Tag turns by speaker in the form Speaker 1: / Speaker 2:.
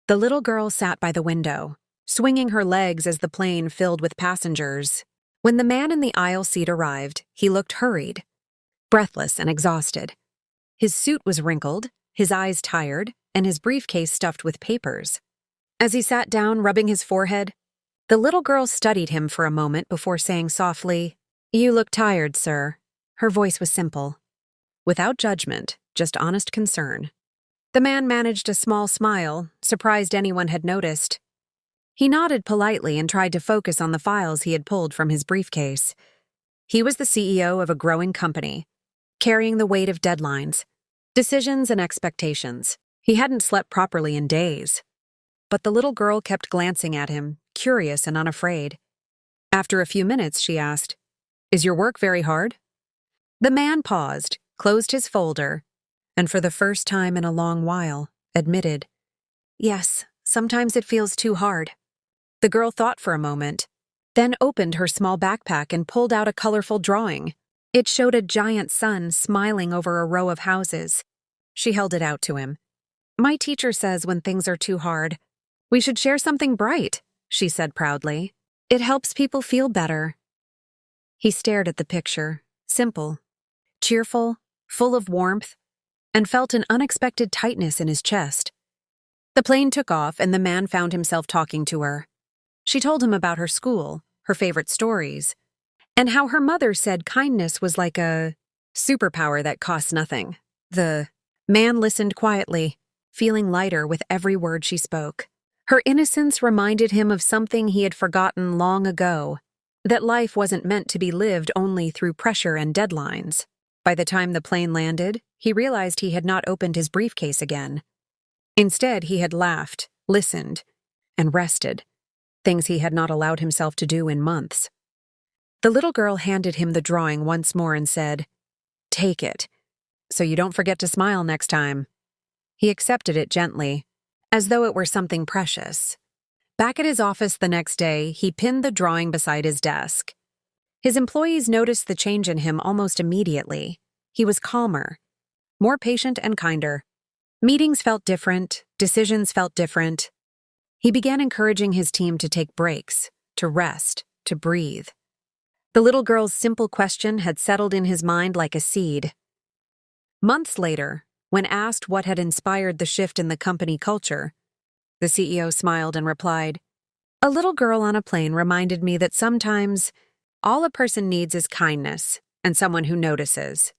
Speaker 1: The little girl sat by the window, swinging her legs as the plane filled with passengers. When the man in the aisle seat arrived, he looked hurried, breathless and exhausted. His suit was wrinkled, his eyes tired, and his briefcase stuffed with papers. As he sat down, rubbing his forehead, the little girl studied him for a moment before saying softly, "You look tired, sir." Her voice was simple, without judgment, just honest concern. The man managed a small smile, surprised anyone had noticed. He nodded politely and tried to focus on the files he had pulled from his briefcase. He was the CEO of a growing company, carrying the weight of deadlines, decisions, and expectations. He hadn't slept properly in days. But the little girl kept glancing at him, curious and unafraid. After a few minutes, she asked, "Is your work very hard?" The man paused, closed his folder, and for the first time in a long while, admitted, "Yes, sometimes it feels too hard." The girl thought for a moment, then opened her small backpack and pulled out a colorful drawing. It showed a giant sun smiling over a row of houses. She held it out to him. "My teacher says when things are too hard, we should share something bright," she said proudly. "It helps people feel better." He stared at the picture, simple, cheerful, full of warmth, and felt an unexpected tightness in his chest. The plane took off and the man found himself talking to her. She told him about her school, her favorite stories, and how her mother said kindness was like a superpower that costs nothing. The man listened quietly, feeling lighter with every word she spoke. Her innocence reminded him of something he had forgotten long ago, that life wasn't meant to be lived only through pressure and deadlines. By the time the plane landed, he realized he had not opened his briefcase again. Instead, he had laughed, listened, and rested, things he had not allowed himself to do in months. The little girl handed him the drawing once more and said, "Take it, so you don't forget to smile next time." He accepted it gently, as though it were something precious. Back at his office the next day, he pinned the drawing beside his desk. His employees noticed the change in him almost immediately. He was calmer, more patient and kinder. Meetings felt different, decisions felt different. He began encouraging his team to take breaks, to rest, to breathe. The little girl's simple question had settled in his mind like a seed. Months later, when asked what had inspired the shift in the company culture, the CEO smiled and replied, "A little girl on a plane reminded me that sometimes all a person needs is kindness and someone who notices."